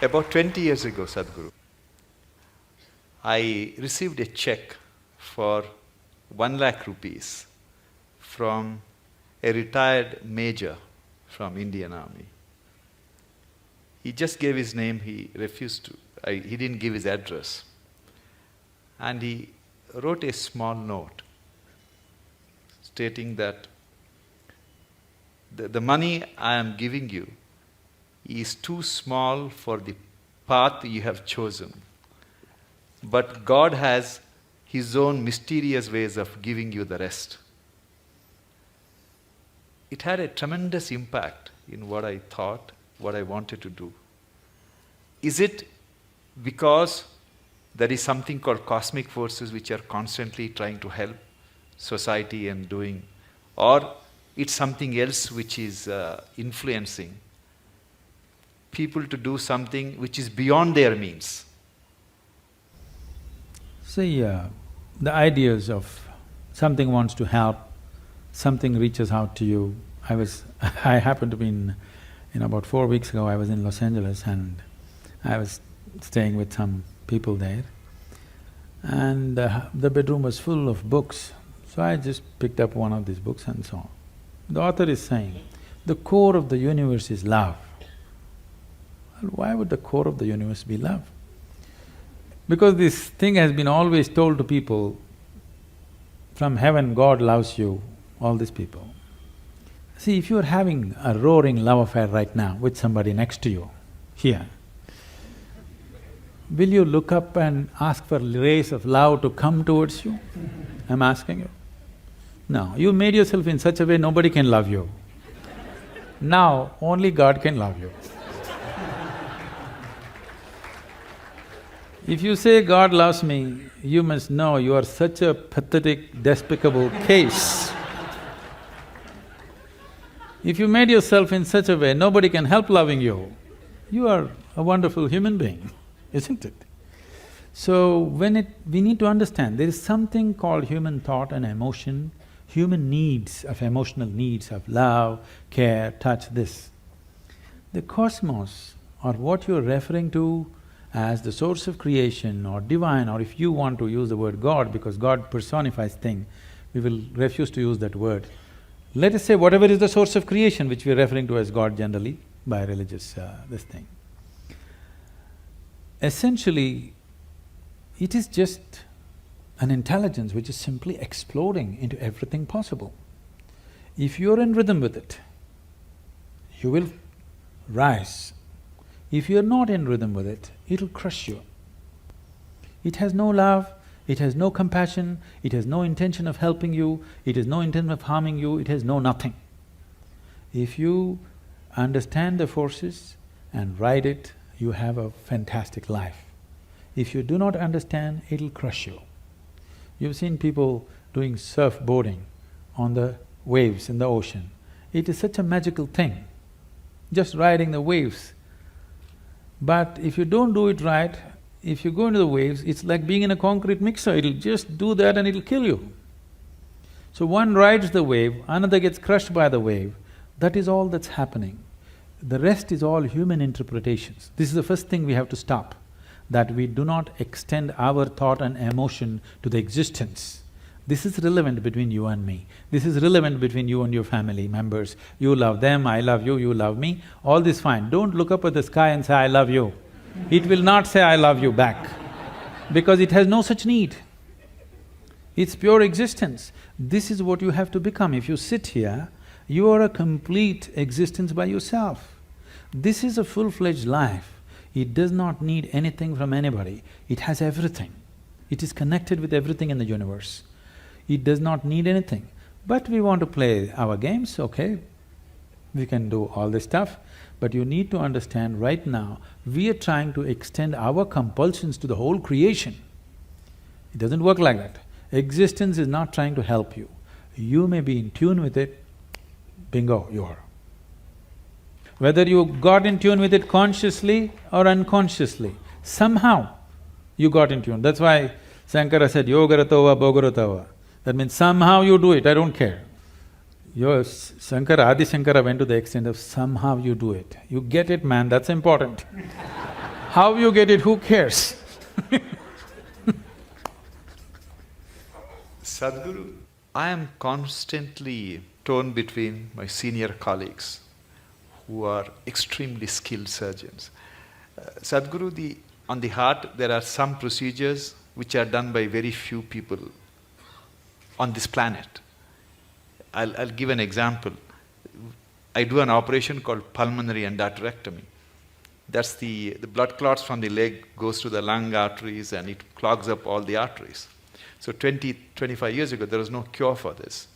About 20 years ago, Sadhguru, I received a check for 1 lakh rupees from a retired major from Indian Army. He just gave his name, he refused to, he didn't give his address. And he wrote a small note stating that the money I am giving you is too small for the path you have chosen. But God has His own mysterious ways of giving you the rest. It had a tremendous impact in what I thought, what I wanted to do. Is it because there is something called cosmic forces which are constantly trying to help society and doing, or it's something else which is influencing people to do something which is beyond their means? See, the ideas of something wants to help, something reaches out to you. I happened to be about 4 weeks ago, I was in Los Angeles and I was staying with some people there. And the bedroom was full of books, so I just picked up one of these books and saw. The author is saying, the core of the universe is love. Well, why would the core of the universe be love? Because this thing has been always told to people, from heaven God loves you, all these people. See, if you're having a roaring love affair right now with somebody next to you, here, will you look up and ask for rays of love to come towards you? I'm asking you. No, you made yourself in such a way nobody can love you. Now, only God can love you. If you say, God loves me, you must know you are such a pathetic, despicable case. If you made yourself in such a way, nobody can help loving you, you are a wonderful human being, isn't it? So, we need to understand, there is something called human thought and emotion, human needs, of emotional needs of love, care, touch, this. The cosmos, or what you're referring to as the source of creation or divine, or if you want to use the word God, because God personifies thing, we will refuse to use that word. Let us say whatever is the source of creation, which we are referring to as God generally by religious this thing. Essentially, it is just an intelligence which is simply exploding into everything possible. If you're in rhythm with it, you will rise. If you're not in rhythm with it, it'll crush you. It has no love, it has no compassion, it has no intention of helping you, it has no intention of harming you, it has no nothing. If you understand the forces and ride it, you have a fantastic life. If you do not understand, it'll crush you. You've seen people doing surfboarding on the waves in the ocean. It is such a magical thing, just riding the waves. But if you don't do it right, if you go into the waves, it's like being in a concrete mixer, it'll just do that and it'll kill you. So one rides the wave, another gets crushed by the wave, that is all that's happening. The rest is all human interpretations. This is the first thing we have to stop, that we do not extend our thought and emotion to the existence. This is relevant between you and me. This is relevant between you and your family members. You love them, I love you, you love me, all this fine. Don't look up at the sky and say, I love you. It will not say, I love you back, because it has no such need. It's pure existence. This is what you have to become. If you sit here, you are a complete existence by yourself. This is a full-fledged life. It does not need anything from anybody. It has everything. It is connected with everything in the universe. It does not need anything. But we want to play our games, okay, we can do all this stuff, but you need to understand right now, we are trying to extend our compulsions to the whole creation. It doesn't work like that. Existence is not trying to help you. You may be in tune with it, bingo, you are. Whether you got in tune with it consciously or unconsciously, somehow you got in tune. That's why Shankara said, yogaratova bhogaratava. That means somehow you do it, I don't care. Your Shankara, Adi Shankara went to the extent of somehow you do it. You get it, man, that's important. How you get it, who cares? Sadhguru, I am constantly torn between my senior colleagues who are extremely skilled surgeons. Sadhguru, on the heart, there are some procedures which are done by very few people on this planet. I'll give an example. I do an operation called pulmonary endarterectomy. That's the blood clots from the leg goes to the lung arteries and it clogs up all the arteries. So 25 years ago, there was no cure for this.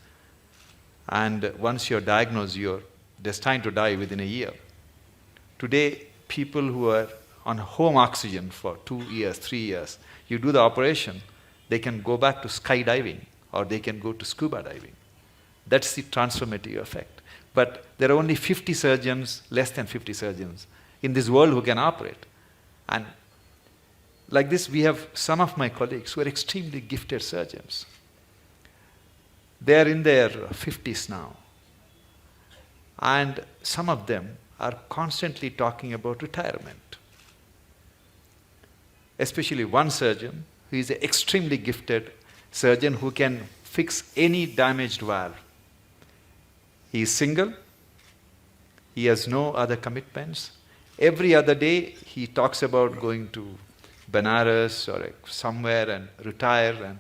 And once you're diagnosed, you're destined to die within a year. Today, people who are on home oxygen for 2 years, 3 years, you do the operation, they can go back to skydiving or they can go to scuba diving. That's the transformative effect. But there are only 50 surgeons, less than 50 surgeons in this world who can operate. And like this, we have some of my colleagues who are extremely gifted surgeons. They are in their 50s now. And some of them are constantly talking about retirement. Especially one surgeon who is an extremely gifted surgeon who can fix any damaged valve. He is single, he has no other commitments. Every other day he talks about going to Benares or somewhere and retire. And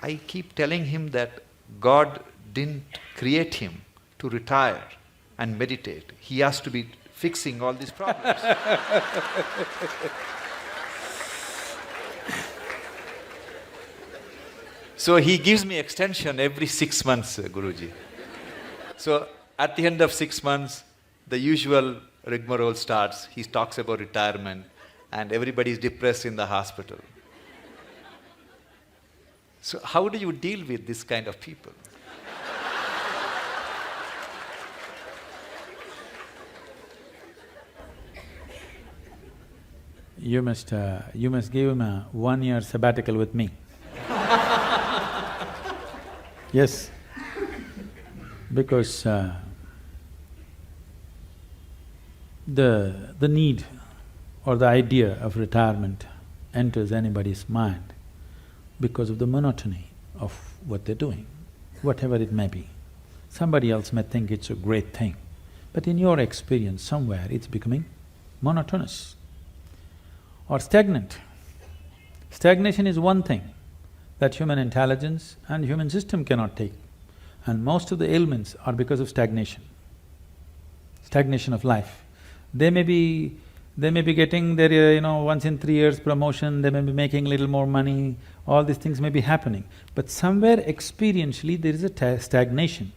I keep telling him that God didn't create him to retire and meditate. He has to be fixing all these problems. So he gives me extension every 6 months, Guruji. So at the end of 6 months, the usual rigmarole starts. He talks about retirement and everybody is depressed in the hospital. So how do you deal with this kind of people? You must give him a 1-year sabbatical with me. Yes, because the need or the idea of retirement enters anybody's mind because of the monotony of what they're doing, whatever it may be. Somebody else may think it's a great thing, but in your experience, somewhere it's becoming monotonous or stagnant. Stagnation is one thing that human intelligence and human system cannot take, and most of the ailments are because of stagnation of life. They may be getting their, once in 3 years promotion, they may be making a little more money, all these things may be happening. But somewhere experientially there is a stagnation,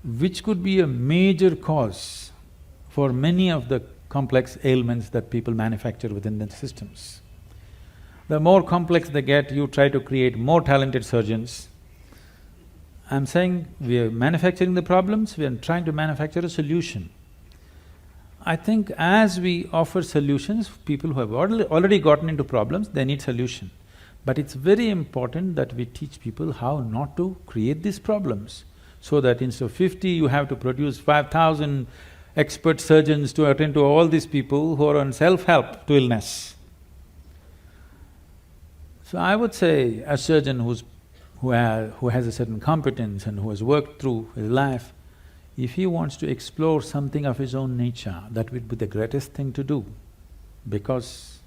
which could be a major cause for many of the complex ailments that people manufacture within their systems. The more complex they get, you try to create more talented surgeons. I'm saying we are manufacturing the problems, we are trying to manufacture a solution. I think as we offer solutions, people who have already gotten into problems, they need solution. But it's very important that we teach people how not to create these problems, so that instead of 50, you have to produce 5,000 expert surgeons to attend to all these people who are on self-help to illness. So I would say a surgeon who has a certain competence and who has worked through his life, if he wants to explore something of his own nature, that would be the greatest thing to do, because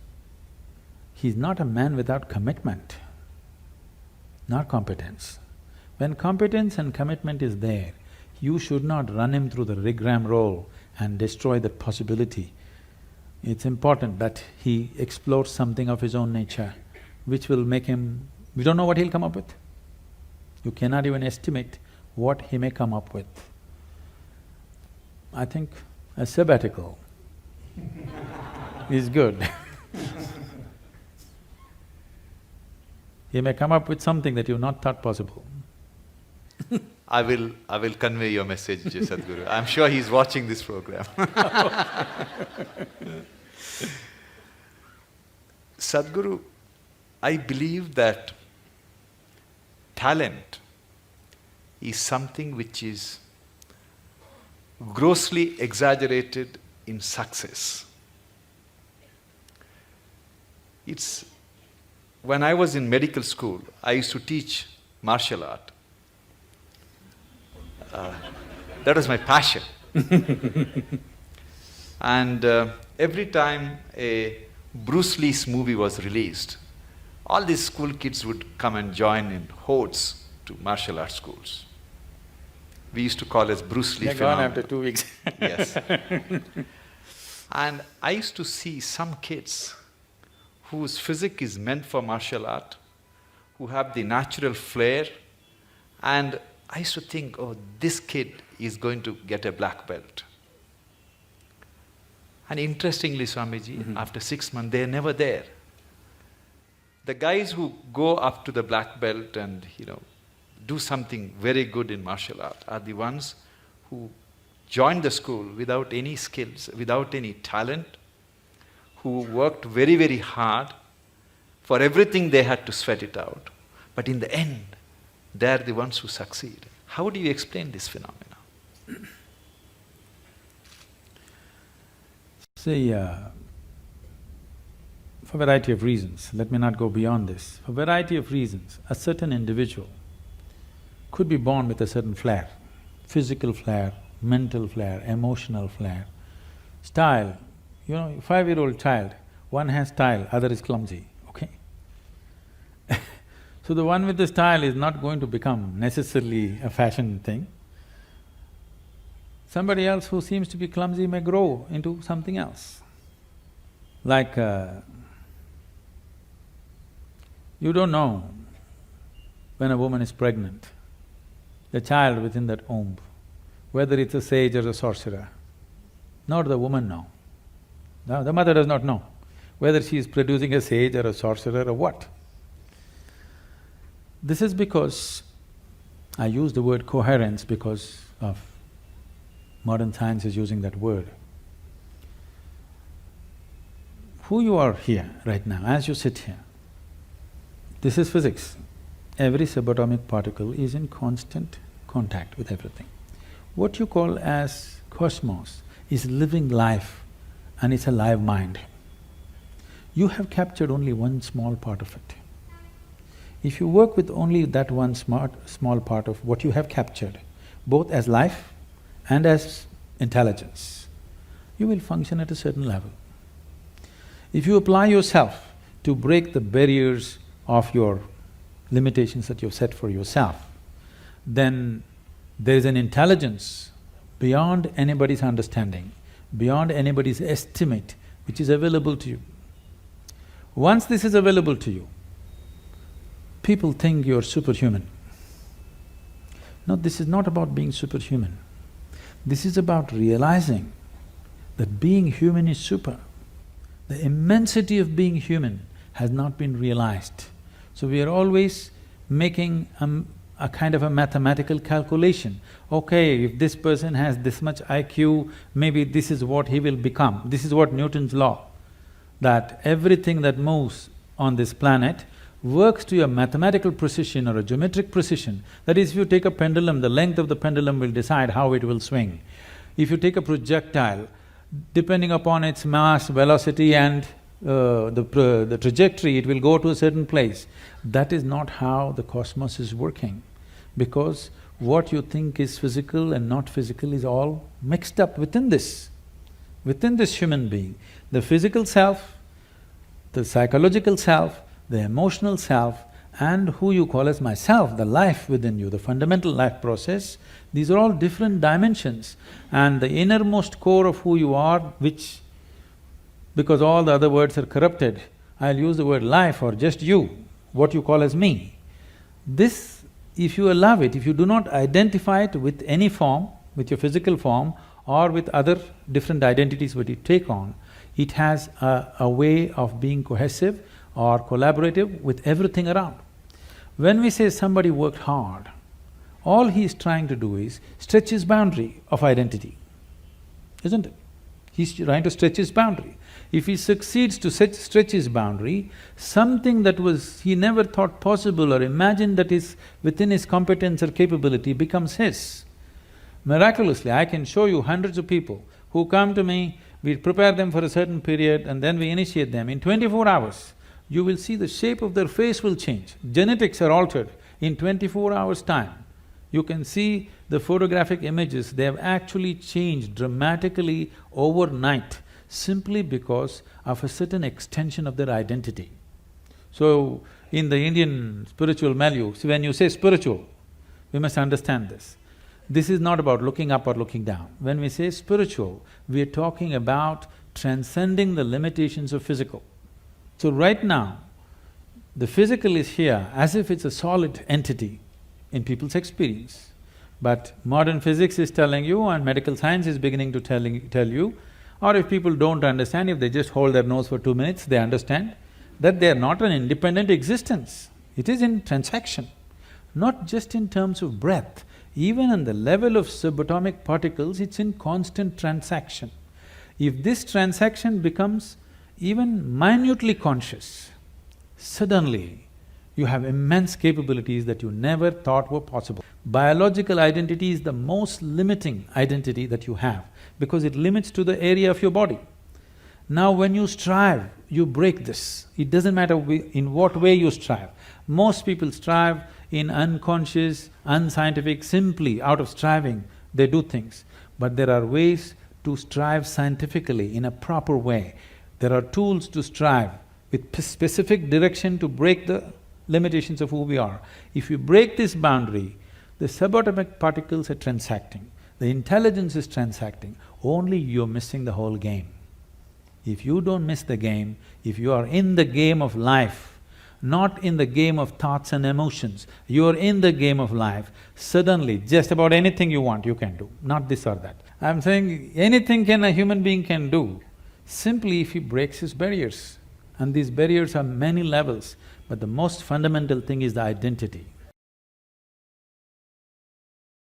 he's not a man without commitment, not competence. When competence and commitment is there, you should not run him through the rigmarole and destroy that possibility. It's important that he explores something of his own nature, which will make him… we don't know what he'll come up with. You cannot even estimate what he may come up with. I think a sabbatical is good. He may come up with something that you've not thought possible. I will convey your message, Sadhguru. I'm sure he's watching this program. Sadhguru, I believe that talent is something which is grossly exaggerated in success. It's, when I was in medical school, I used to teach martial art. That was my passion. And every time a Bruce Lee's movie was released, all these school kids would come and join in hordes to martial arts schools. We used to call it Bruce Lee They're phenomenon. gone after 2 weeks. Yes. And I used to see some kids whose physique is meant for martial art, who have the natural flair, and I used to think, oh, this kid is going to get a black belt. And interestingly, Swamiji, after 6 months, they're never there. The guys who go up to the black belt and, do something very good in martial art are the ones who joined the school without any skills, without any talent, who worked very, very hard. For everything they had to sweat it out. But in the end, they're the ones who succeed. How do you explain this phenomena? See, for a variety of reasons, let me not go beyond this. For a variety of reasons, a certain individual could be born with a certain flair, physical flair, mental flair, emotional flair, style. 5-year-old child, one has style, other is clumsy, okay? So the one with the style is not going to become necessarily a fashion thing. Somebody else who seems to be clumsy may grow into something else. Like, you don't know when a woman is pregnant, the child within that womb, whether it's a sage or a sorcerer, nor the woman know. The mother does not know whether she is producing a sage or a sorcerer or what. This is because, I use the word coherence because of modern science is using that word. Who you are here right now, as you sit here, this is physics. Every subatomic particle is in constant contact with everything. What you call as cosmos is living life and it's a live mind. You have captured only one small part of it. If you work with only that one small part of what you have captured, both as life and as intelligence, you will function at a certain level. If you apply yourself to break the barriers of your limitations that you've set for yourself, then there is an intelligence beyond anybody's understanding, beyond anybody's estimate, which is available to you. Once this is available to you, people think you're superhuman. No, this is not about being superhuman. This is about realizing that being human is super. The immensity of being human has not been realized. So we are always making a kind of a mathematical calculation. Okay, if this person has this much IQ, maybe this is what he will become. This is what Newton's law, that everything that moves on this planet works to a mathematical precision or a geometric precision. That is, if you take a pendulum, the length of the pendulum will decide how it will swing. If you take a projectile, depending upon its mass, velocity and the trajectory, it will go to a certain place. That is not how the cosmos is working, because what you think is physical and not physical is all mixed up within this human being. The physical self, the psychological self, the emotional self, and who you call as myself, the life within you, the fundamental life process, these are all different dimensions. And the innermost core of who you are, which, because all the other words are corrupted, I'll use the word life or just you, what you call as me. This, if you allow it, if you do not identify it with any form, with your physical form or with other different identities what you take on, it has a way of being cohesive or collaborative with everything around. When we say somebody worked hard, all he is trying to do is stretch his boundary of identity, isn't it? He's trying to stretch his boundary. If he succeeds to stretch his boundary, something that he never thought possible or imagined that is within his competence or capability becomes his. Miraculously, I can show you hundreds of people who come to me, we prepare them for a certain period and then we initiate them. In 24 hours, you will see the shape of their face will change. Genetics are altered in 24 hours' time. You can see the photographic images, they have actually changed dramatically overnight simply because of a certain extension of their identity. So, in the Indian spiritual milieu, see when you say spiritual, we must understand this. This is not about looking up or looking down. When we say spiritual, we are talking about transcending the limitations of physical. So right now, the physical is here as if it's a solid entity in people's experience. But modern physics is telling you and medical science is beginning to tell you, or if people don't understand, if they just hold their nose for 2 minutes, they understand that they are not an independent existence. It is in transaction, not just in terms of breath. Even on the level of subatomic particles, it's in constant transaction. If this transaction becomes even minutely conscious, suddenly you have immense capabilities that you never thought were possible. Biological identity is the most limiting identity that you have because it limits to the area of your body. Now when you strive, you break this. It doesn't matter in what way you strive. Most people strive in unconscious, unscientific, simply out of striving, they do things. But there are ways to strive scientifically in a proper way. There are tools to strive with specific direction to break the limitations of who we are. If you break this boundary, the subatomic particles are transacting, the intelligence is transacting, only you're missing the whole game. If you don't miss the game, if you are in the game of life, not in the game of thoughts and emotions, you are in the game of life, suddenly just about anything you want you can do, not this or that. I'm saying anything a human being can do, simply if he breaks his barriers. And these barriers are many levels, but the most fundamental thing is the identity.